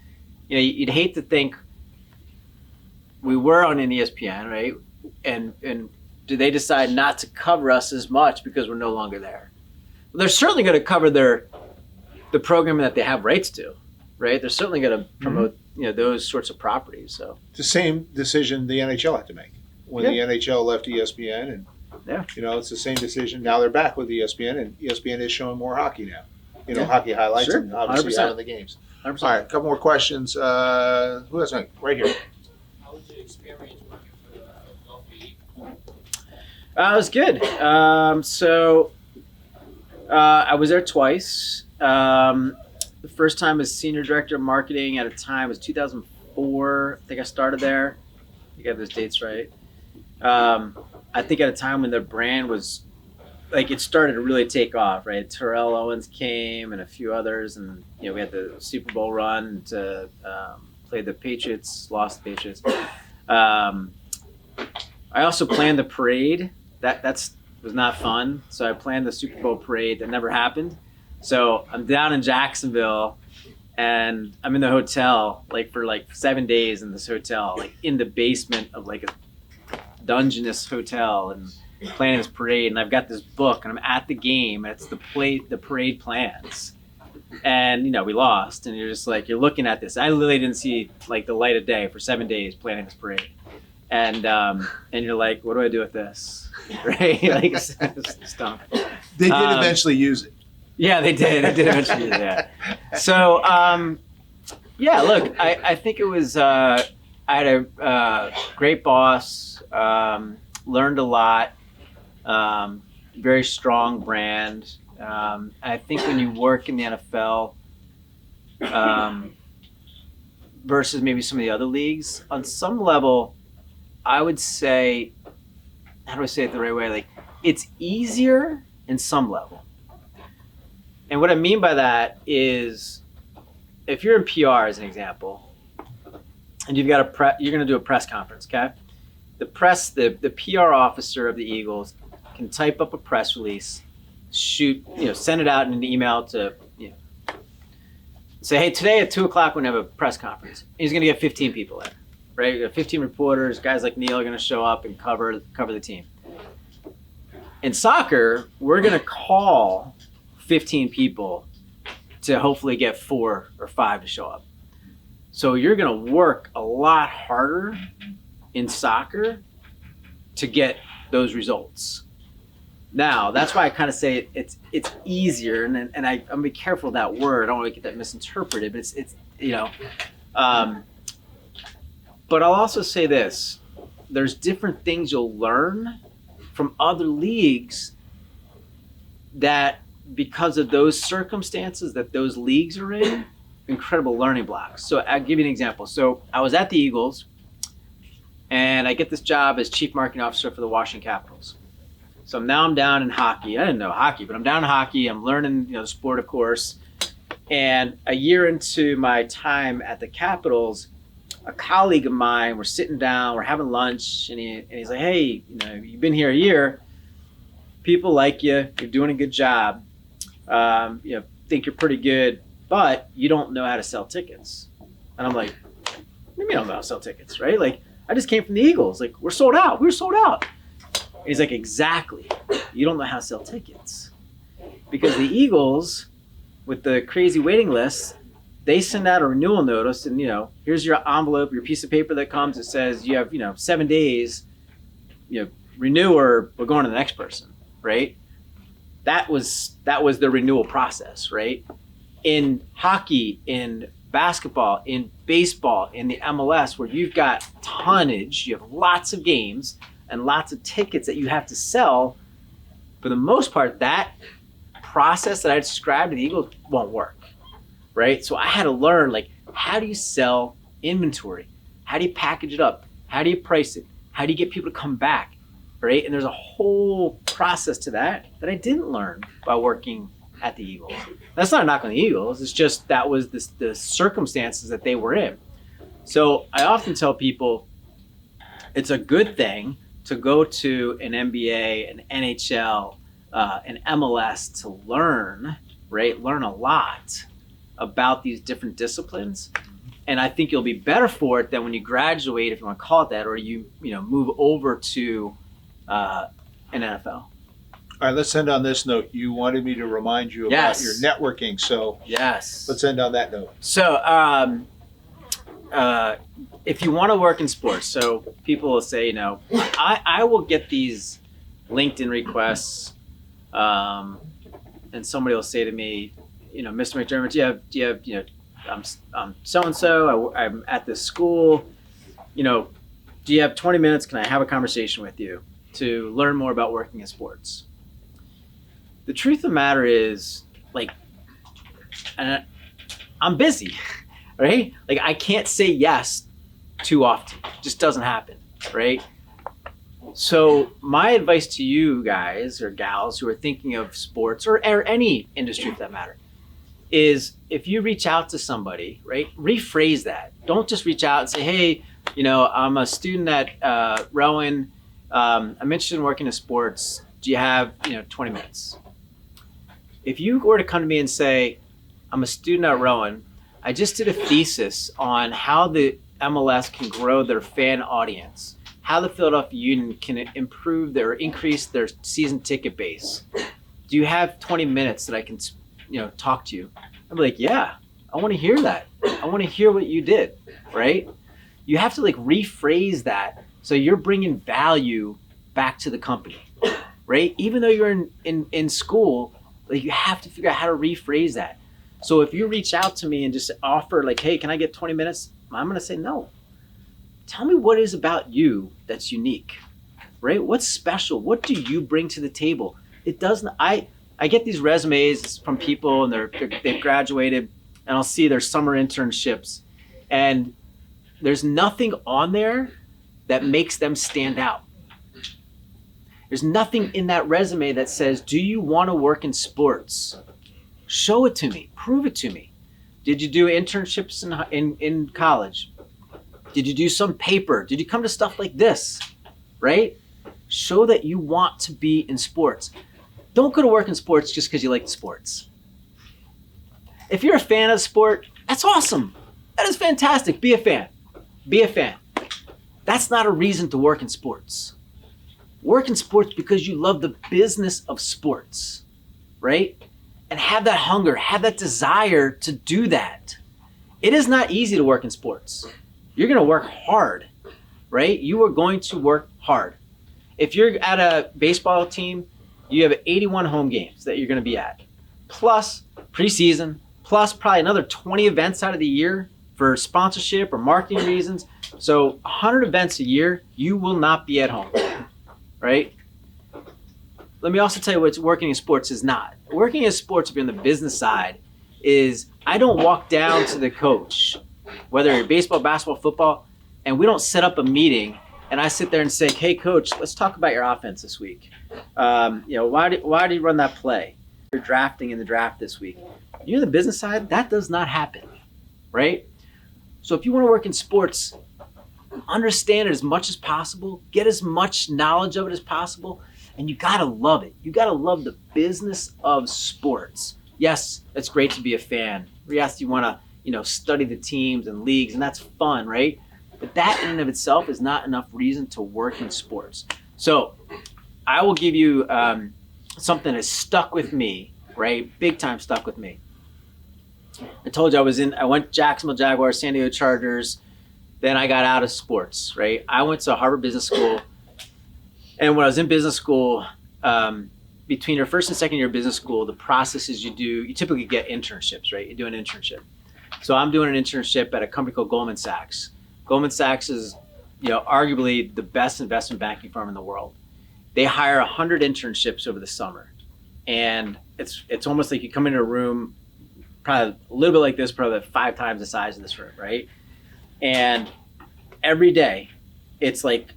you'd hate to think we were on an ESPN, right? And do they decide not to cover us as much because we're no longer there? Well, they're certainly going to cover the programming that they have rights to, right? They're certainly going to promote those sorts of properties. So It's the same decision the NHL had to make when the NHL left ESPN, and it's the same decision. Now they're back with ESPN, and ESPN is showing more hockey now. Hockey highlights, Sure. and obviously 100%. having the games. 100%. All right, a couple more questions. Who has one? Right here. How was your experience working for the Philadelphia Eagles? It was good. I was there twice. The first time as senior director of marketing at a time was 2004. I think I started there. I think I have those dates right. I think at a time when their brand was it started to really take off, right? Terrell Owens came and a few others, and we had the Super Bowl run to play the Patriots, lost the Patriots. I also planned the parade. That was not fun. So I planned the Super Bowl parade that never happened. So I'm down in Jacksonville, and I'm in the hotel for 7 days in this hotel, in the basement of a dungeness hotel, and planning this parade. And I've got this book, and I'm at the game, and it's the parade plans. And we lost, and you're just you're looking at this. I literally didn't see the light of day for 7 days planning this parade. And you're like, what do I do with this? Right? It's dumb. They did eventually use it. Yeah, they did. They did eventually. Yeah. So, look, I think it was. I had a great boss. Learned a lot. Very strong brand. I think when you work in the NFL, versus maybe some of the other leagues, on some level, I would say, how do I say it the right way? It's easier in some level. And what I mean by that is, if you're in PR, as an example, and you've got you're going to do a press conference, okay? The PR officer of the Eagles can type up a press release, send it out in an email to, say, hey, today at 2:00 we're going to have a press conference. He's going to get 15 people there, right? You got 15 reporters, guys like Neil are going to show up and cover the team. In soccer, we're going to call 15 people to hopefully get 4 or 5 to show up. So you're going to work a lot harder in soccer to get those results. Now, that's why I kind of say it's easier, and I'm going to be careful of that word. I don't want to get that misinterpreted, but it's but I'll also say this. There's different things you'll learn from other leagues that, because of those circumstances that those leagues are in, incredible learning blocks. So I'll give you an example. So I was at the Eagles, and I get this job as chief marketing officer for the Washington Capitals. So now I'm down in hockey. I didn't know hockey, but I'm down in hockey. I'm learning, the sport, of course. And a year into my time at the Capitals, a colleague of mine, we're sitting down, we're having lunch, and he's like, hey, you've been here a year. people like you, you're doing a good job, think you're pretty good, but you don't know how to sell tickets. And I'm like, what do you mean I don't know how to sell tickets, right? Like, I just came from the Eagles. Like, we're sold out. We were sold out. And he's like, exactly. You don't know how to sell tickets. Because the Eagles, with the crazy waiting lists, they send out a renewal notice and, here's your envelope, your piece of paper that comes that says you have, 7 days, renew or we're going to the next person, right? That was the renewal process, right? In hockey, in basketball, in baseball, in the MLS, where you've got tonnage, you have lots of games and lots of tickets that you have to sell, for the most part, that process that I described to the Eagles won't work, right? So I had to learn, like, how do you sell inventory? How do you package it up? How do you price it? How do you get people to come back, right? And there's a whole process to that I didn't learn by working at the Eagles. That's not a knock on the Eagles. It's just that was the circumstances that they were in. So I often tell people it's a good thing to go to an NBA, an NHL, an MLS to learn, right? Learn a lot about these different disciplines. And I think you'll be better for it than when you graduate, if you want to call it that, or you move over to an NFL. All right, let's end on this note. You wanted me to remind you about your networking, so yes, let's end on that note. So if you want to work in sports, so people will say, I will get these LinkedIn requests, and somebody will say to me, Mr. McDermott, do you have I'm so-and-so, I'm at this school, do you have 20 minutes? Can I have a conversation with you to learn more about working in sports? The truth of the matter is, like, I'm busy, right? Like, I can't say yes too often. It just doesn't happen, right? So my advice to you guys or gals who are thinking of sports or any industry for that matter is, if you reach out to somebody, right, rephrase that. Don't just reach out and say, hey, I'm a student at Rowan. I'm interested in working in sports. Do you have 20 minutes? If you were to come to me and say, I'm a student at Rowan, I just did a thesis on how the MLS can grow their fan audience, how the Philadelphia Union can improve or increase their season ticket base. Do you have 20 minutes that I can talk to you? I'd be like, yeah, I want to hear that. I want to hear what you did, right? You have to rephrase that so you're bringing value back to the company, right? Even though you're in school, you have to figure out how to rephrase that. So if you reach out to me and just offer hey, can I get 20 minutes? I'm going to say no. Tell me what it is about you that's unique, right? What's special? What do you bring to the table? It doesn't, I get these resumes from people and they've graduated, and I'll see their summer internships, and there's nothing on there that makes them stand out. There's nothing in that resume that says, do you want to work in sports? Show it to me. Prove it to me. Did you do internships in college? Did you do some paper? Did you come to stuff like this, right? Show that you want to be in sports. Don't go to work in sports just because you like sports. If you're a fan of sport, that's awesome. That is fantastic. Be a fan. Be a fan. That's not a reason to work in sports. Work in sports because you love the business of sports, right? And have that hunger, have that desire to do that. It is not easy to work in sports. You're going to work hard, right? You are going to work hard. If you're at a baseball team, you have 81 home games that you're going to be at, plus preseason, plus probably another 20 events out of the year for sponsorship or marketing reasons. So 100 events a year, you will not be at home, right? Let me also tell you what working in sports is not. Working in sports, if you're on the business side, is I don't walk down to the coach, whether you're baseball, basketball, football, and we don't set up a meeting and I sit there and say, hey, coach, let's talk about your offense this week. Why do you run that play? You're drafting in the draft this week. You're the business side, that does not happen, right? So if you want to work in sports, understand it as much as possible, get as much knowledge of it as possible, And you gotta love it. You gotta love the business of sports. Yes, it's great to be a fan. Yes, you wanna, study the teams and leagues, and that's fun, right? But that in and of itself is not enough reason to work in sports. So I will give you something that stuck with me, right? Big time stuck with me. I told you I went Jacksonville Jaguars, San Diego Chargers. Then I got out of sports, right? I went to Harvard Business School. And when I was in business school, between your first and second year of business school, the process is you typically get internships, right? You do an internship. So I'm doing an internship at a company called Goldman Sachs. Goldman Sachs is, arguably the best investment banking firm in the world. They hire 100 internships over the summer. And it's almost like you come into a room, probably a little bit like this, probably 5 times the size of this room, right? And every day, it's like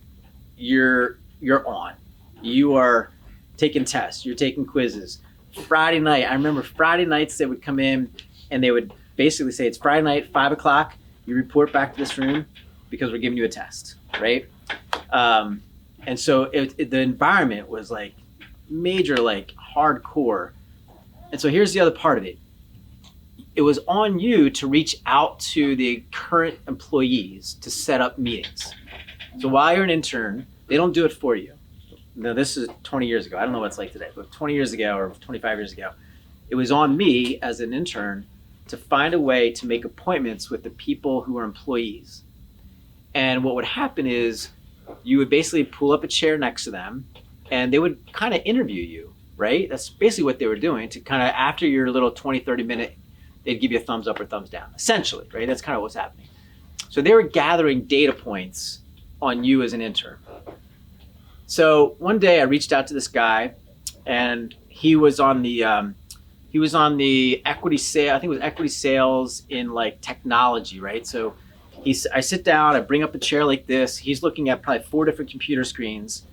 you're on. You are taking tests. You're taking quizzes. Friday night, I remember Friday nights they would come in and they would basically say, it's Friday night, 5 o'clock. You report back to this room because we're giving you a test, right? And so the environment was like major, like hardcore. And so here's the other part of it. It was on you to reach out to the current employees to set up meetings. So while you're an intern, they don't do it for you. Now, this is 20 years ago. I don't know what it's like today, but 20 years ago or 25 years ago, it was on me as an intern to find a way to make appointments with the people who are employees. And what would happen is you would basically pull up a chair next to them and they would kind of interview you, right? That's basically what they were doing to kind of, after your little 20, 30 minute, they'd give you a thumbs up or thumbs down, essentially, right? That's kind of what's happening. So they were gathering data points on you as an intern. So one day I reached out to this guy and he was on the equity sale. I think it was equity sales in like technology, right? So I sit down, I bring up a chair like this. He's looking at probably 4 different computer screens.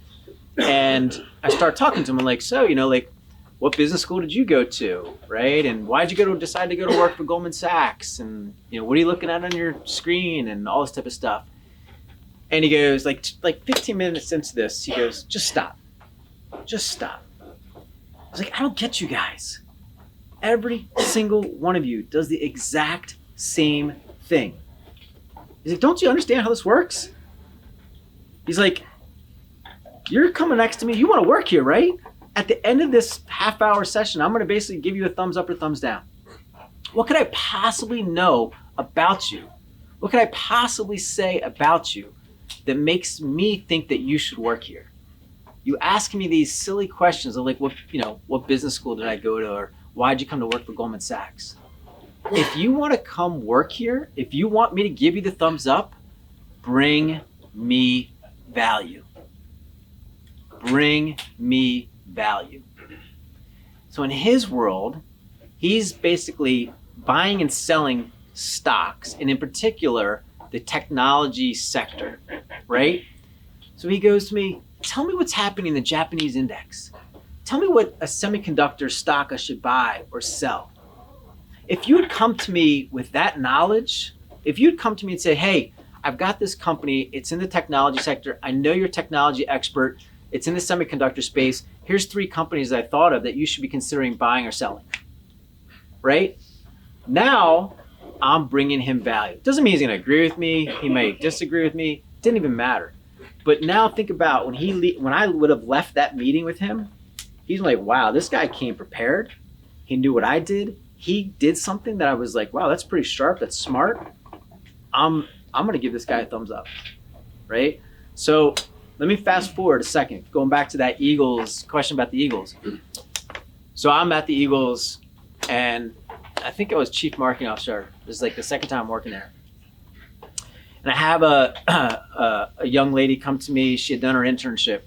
And I start talking to him. I'm like, so, what business school did you go to, right? And why'd you decide to go to work for Goldman Sachs? And, what are you looking at on your screen and all this type of stuff? And he goes, like 15 minutes into this, he goes, just stop. Just stop. I was like, I don't get you guys. Every single one of you does the exact same thing. He's like, don't you understand how this works? He's like, you're coming next to me. You want to work here, right? At the end of this half-hour session, I'm going to basically give you a thumbs up or thumbs down. What could I possibly know about you? What could I possibly say about you that makes me think that you should work here? You ask me these silly questions of like, what business school did I go to, or why'd you come to work for Goldman Sachs? If you want to come work here, if you want me to give you the thumbs up, bring me value. Bring me value. So in his world, he's basically buying and selling stocks, and in particular, the technology sector, right? So he goes to me, tell me what's happening in the Japanese index. Tell me what a semiconductor stock I should buy or sell. If you had come to me with that knowledge, if you'd come to me and say, hey, I've got this company, it's in the technology sector, I know you're a technology expert, it's in the semiconductor space, here's 3 companies I thought of that you should be considering buying or selling, right? Now, I'm bringing him value. Doesn't mean he's gonna agree with me, he may disagree with me, didn't even matter. But now think about when I would have left that meeting with him, he's like, wow, this guy came prepared, he knew what I did, he did something that I was like, wow, that's pretty sharp, that's smart. I'm gonna give this guy a thumbs up, right? So let me fast forward a second, going back to that Eagles question about the Eagles. So I'm at the Eagles, and I think I was chief marketing officer. This is like the second time I'm working there. And I have a young lady come to me. She had done her internship,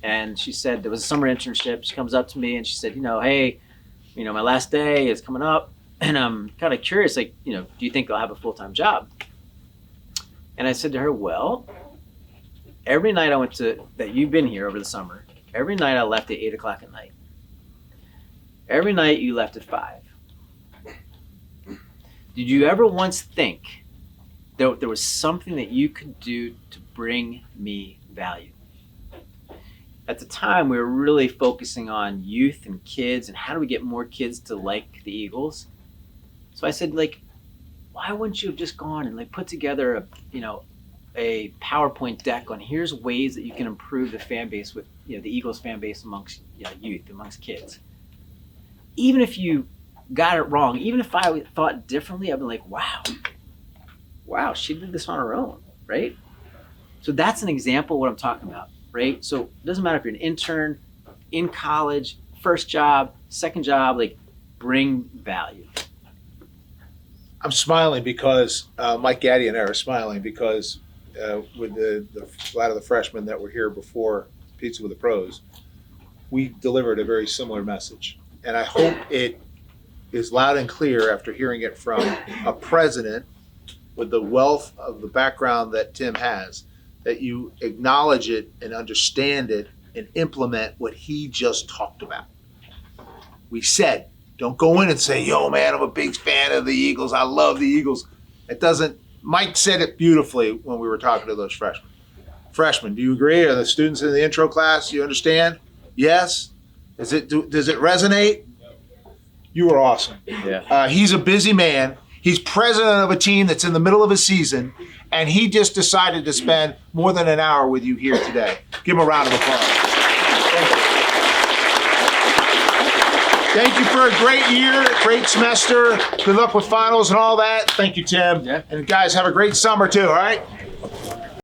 and she said there was a summer internship. She comes up to me and she said, hey, my last day is coming up, and I'm kind of curious, like, do you think I'll have a full-time job? And I said to her, well, every night that you've been here over the summer, every night I left at 8 o'clock at night. Every night you left at 5. Did you ever once think that there was something that you could do to bring me value? at the time we were really focusing on youth and kids and how do we get more kids to like the Eagles. So I said, like, why wouldn't you have just gone and like put together a PowerPoint deck on here's ways that you can improve the fan base with the Eagles fan base amongst youth, amongst kids. Even if you got it wrong, even if I thought differently, I'd be like, wow, she did this on her own, right? So that's an example of what I'm talking about, right? So it doesn't matter if you're an intern, in college, first job, second job, like bring value. I'm smiling because Mike Gaddy and I are smiling because with a lot of the freshmen that were here before Pizza with the Pros, we delivered a very similar message. And I hope it is loud and clear after hearing it from a president with the wealth of the background that Tim has, that you acknowledge it and understand it and implement what he just talked about. We said, don't go in and say, yo, man, I'm a big fan of the Eagles. I love the Eagles. It doesn't. Mike said it beautifully when we were talking to those freshmen. Freshmen, do you agree? Are the students in the intro class, you understand? Yes? Does it resonate? You were awesome. Yeah. He's a busy man. He's president of a team that's in the middle of a season, and he just decided to spend more than an hour with you here today. Give him a round of applause. Thank you. Thank you for a great year, great semester. Good luck with finals and all that. Thank you, Tim. Yeah. And guys, have a great summer too, all right?